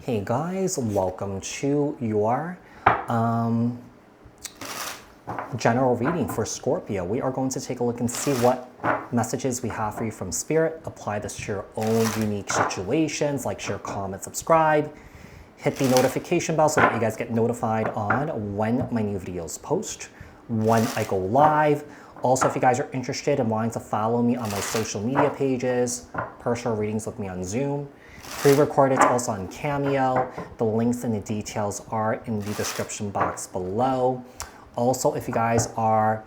Hey guys, welcome to your general reading for Scorpio. We are going to take a look and see what messages we have for you from Spirit. Apply this to your own unique situations, like, share, comment, subscribe. Hit the notification bell so that you guys get notified on when my new videos post, when I go live. Also, if you guys are interested in wanting to follow me on my social media pages, personal readings with me on Zoom, pre-recorded also on Cameo. The links and the details are in the description box below. Also, if you guys are,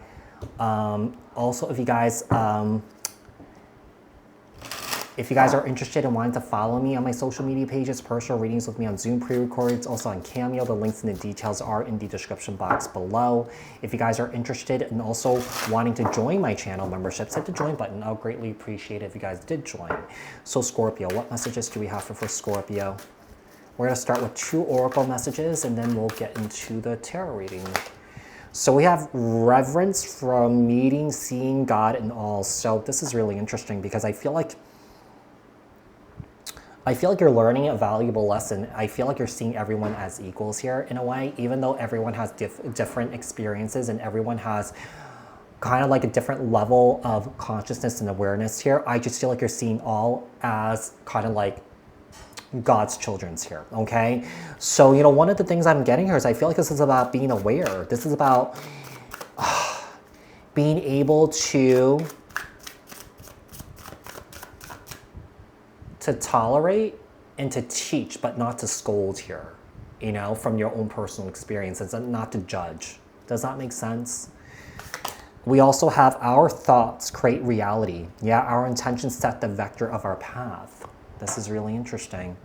if you guys are interested in wanting to follow me on my social media pages, personal readings with me on Zoom, pre-recorded also on Cameo, the links and the details are in the description box below. If you guys are interested in also wanting to join my channel memberships, hit the join button. I'll greatly appreciate it if you guys did join. So Scorpio, what messages do we have for Scorpio? We're going to start with 2 oracle messages and then we'll get into the tarot reading. So we have reverence from meeting, seeing God in all. So this is really interesting because I feel like you're learning a valuable lesson. I feel like you're seeing everyone as equals here in a way, even though everyone has different experiences and everyone has kind of like a different level of consciousness and awareness here. I just feel like you're seeing all as kind of like God's children's here, okay? So, you know, one of the things I'm getting here is I feel like this is about being aware. This is about being able to tolerate and to teach, but not to scold here, you know, from your own personal experiences, and not to judge. Does that make sense? We also have our thoughts create reality. Yeah, our intentions set the vector of our path. This is really interesting.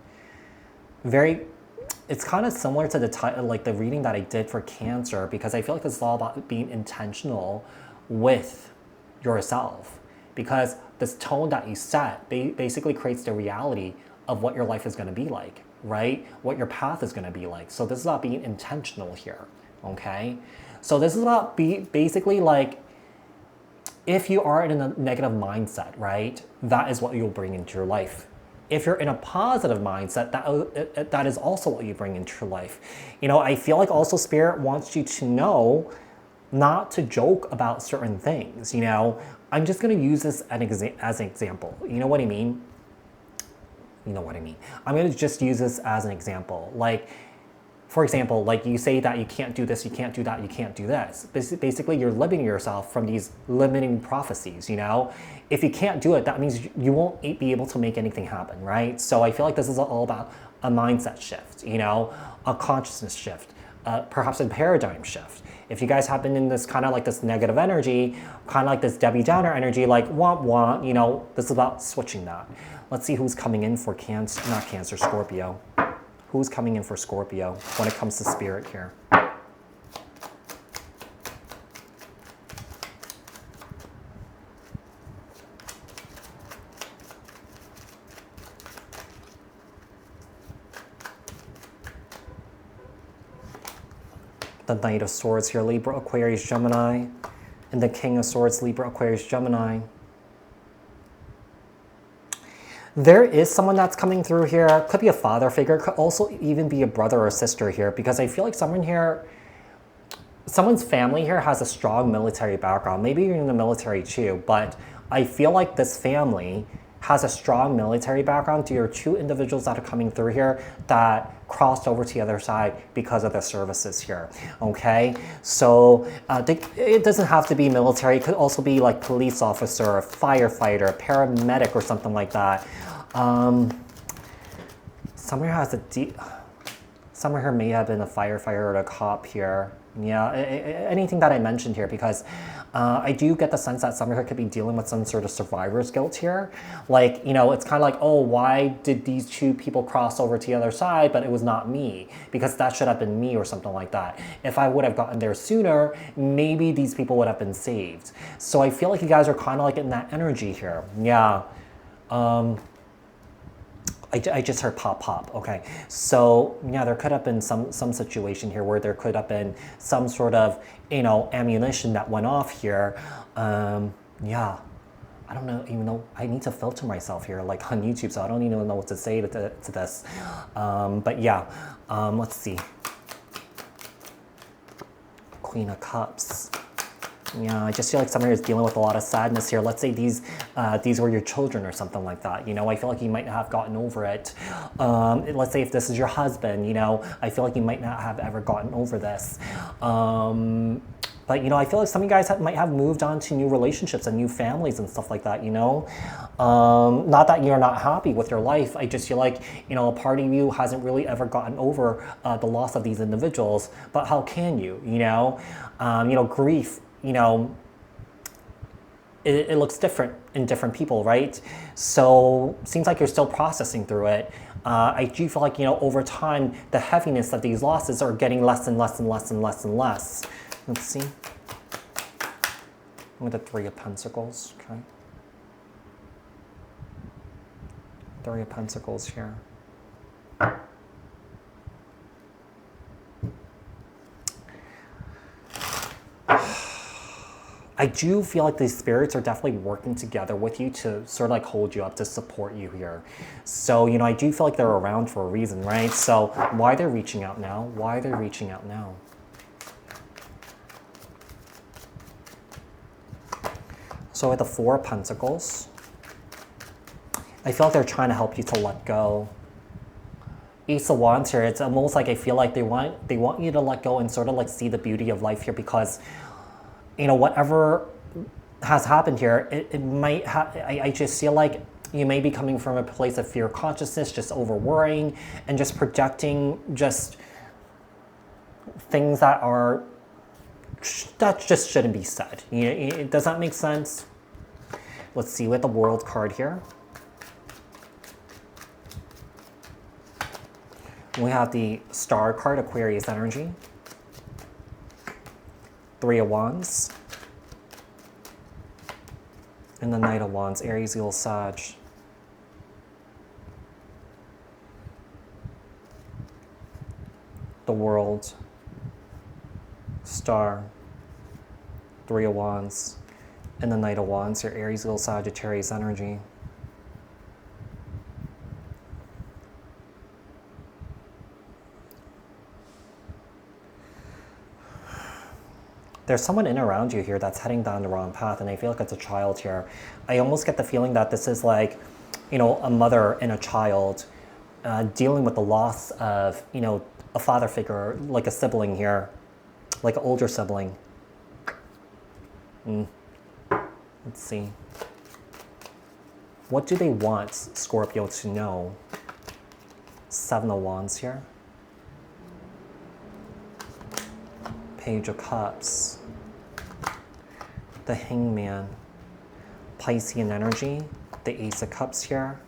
It's kind of similar to the reading that I did for Cancer, because I feel like it's all about being intentional with yourself, because this tone that you set basically creates the reality of what your life is going to be like, right? What your path is going to be like. So this is about being intentional here, okay? So this is about basically like, if you are in a negative mindset, right, that is what you'll bring into your life. If you're in a positive mindset, that is also what you bring into your life. You know, I feel like also Spirit wants you to know not to joke about certain things, you know. I'm just going to use this as an example. You know what I mean? You know what I mean. I'm going to just use this as an example. Like, for example, like you say that you can't do this, you can't do that, you can't do this. Basically, you're limiting yourself from these limiting prophecies, you know? If you can't do it, that means you won't be able to make anything happen, right? So I feel like this is all about a mindset shift, you know, a consciousness shift, perhaps a paradigm shift. If you guys have been in this kind of like this negative energy, kind of like this Debbie Downer energy, like womp, you know, this is about switching that. Let's see who's coming in for Scorpio. Who's coming in for Scorpio when it comes to Spirit here? The Knight of Swords here, Libra, Aquarius, Gemini. And the King of Swords, Libra, Aquarius, Gemini. There is someone that's coming through here. Could be a father figure. Could also even be a brother or sister here, because I feel like someone's family here has a strong military background. Maybe you're in the military too, but I feel like this family has a strong military background. There are 2 individuals that are coming through here that crossed over to the other side because of their services here, okay? So it doesn't have to be military. It could also be like police officer, a firefighter, paramedic, or something like that. Someone here may have been a firefighter or a cop here. Yeah, anything that I mentioned here, because I do get the sense that someone here could be dealing with some sort of survivor's guilt here. Like, you know, it's kind of like, oh, why did these 2 people cross over to the other side, but it was not me? Because that should have been me, or something like that. If I would have gotten there sooner, maybe these people would have been saved. So I feel like you guys are kind of like in that energy here. Yeah. I just heard pop. Okay, so yeah, there could have been some situation here where there could have been some sort of, you know, ammunition that went off here. Yeah, I don't know, even though I need to filter myself here, like on YouTube, so I don't even know what to say to this. But yeah, let's see. Queen of Cups. Yeah, I just feel like somebody is dealing with a lot of sadness here. Let's say these were your children or something like that. You know, I feel like you might not have gotten over it. Let's say if this is your husband, you know, I feel like you might not have ever gotten over this. But, you know, I feel like some of you guys might have moved on to new relationships and new families and stuff like that, you know. Not that you're not happy with your life. I just feel like, you know, a part of you hasn't really ever gotten over the loss of these individuals. But how can you, you know? Grief, you know, it looks different in different people, right? So seems like you're still processing through it. I do feel like, you know, over time, the heaviness of these losses are getting less and less and less and less and less. Let's see. With the Three of Pentacles, okay. Three of Pentacles here. I do feel like these spirits are definitely working together with you to sort of like hold you up, to support you here. So, you know, I do feel like they're around for a reason, right? So why they're reaching out now? Why they're reaching out now? So with the Four of Pentacles, I feel like they're trying to help you to let go. Ace of Wands here, it's almost like I feel like they want you to let go and sort of like see the beauty of life here, because, you know, whatever has happened here, it might have, I just feel like you may be coming from a place of fear consciousness, just over worrying and just projecting just things that just shouldn't be said. You know, does that make sense? Let's see with the World card here. We have the Star card, Aquarius energy. Three of Wands. And the Knight of Wands, Aries, Leo, Sag. The World. Star. Three of Wands. And the Knight of Wands, your Aries, Leo, Sagittarius energy. There's someone in around you here that's heading down the wrong path, and I feel like it's a child here. I almost get the feeling that this is like, you know, a mother and a child dealing with the loss of, you know, a father figure, like a sibling here, like an older sibling. Let's see. What do they want Scorpio to know? Seven of Wands here. Page of Cups. The Hangman. Piscean energy. The Ace of Cups here.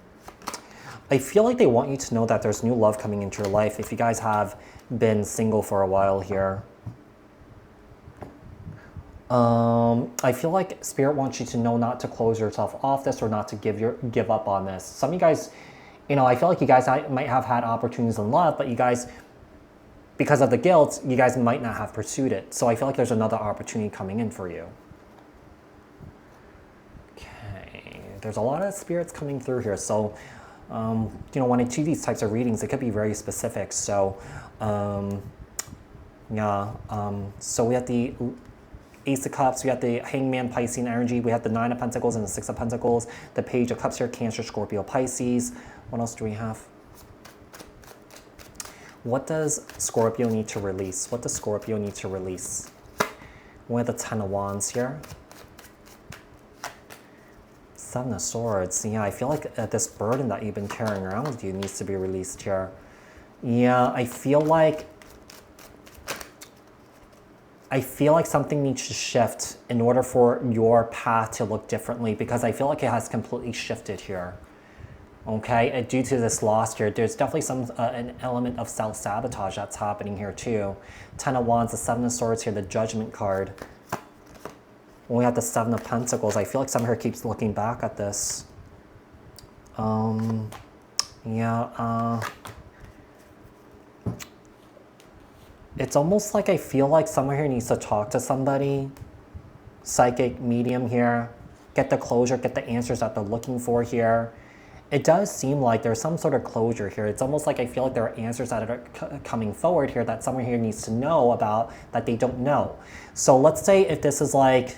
I feel like they want you to know that there's new love coming into your life if you guys have been single for a while here. I feel like Spirit wants you to know not to close yourself off this or not to give up on this. Some of you guys, you know, I feel like you guys might have had opportunities in love, but you guys, because of the guilt, you guys might not have pursued it. So I feel like there's another opportunity coming in for you. Okay, there's a lot of spirits coming through here. So, you know, when I do these types of readings, it could be very specific. So, yeah, so we have the Ace of Cups, we have the Hangman, Piscean energy, we have the Nine of Pentacles and the Six of Pentacles, the Page of Cups here, Cancer, Scorpio, Pisces. What else do we have? What does Scorpio need to release? What does Scorpio need to release? We have the Ten of Wands here. Seven of Swords. Yeah, I feel like this burden that you've been carrying around with you needs to be released here. Yeah, I feel like something needs to shift in order for your path to look differently, because I feel like it has completely shifted here. Okay, due to this loss here, there's definitely an element of self-sabotage that's happening here too. Ten of Wands, the Seven of Swords here, the Judgment card. When we have the Seven of Pentacles, I feel like someone here keeps looking back at this. It's almost like I feel like someone here needs to talk to somebody. Psychic, medium here. get the closure, get the answers that they're looking for here. It does seem like there's some sort of closure here. It's almost like I feel like there are answers that are coming forward here that someone here needs to know about that they don't know. So let's say if this is like,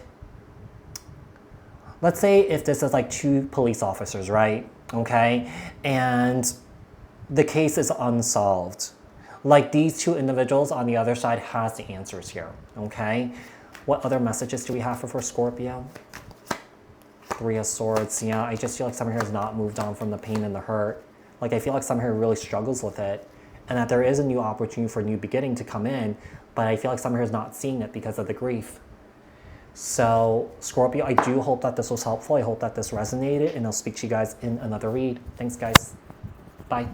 two police officers, right? Okay, and the case is unsolved. Like these two individuals on the other side has the answers here, okay? What other messages do we have for Scorpio? Three of Swords, yeah, I just feel like someone here has not moved on from the pain and the hurt. Like I feel like someone here really struggles with it and that there is a new opportunity for a new beginning to come in, but I feel like someone here is not seeing it because of the grief. So Scorpio, I do hope that this was helpful. I hope that this resonated and I'll speak to you guys in another read. Thanks guys. Bye.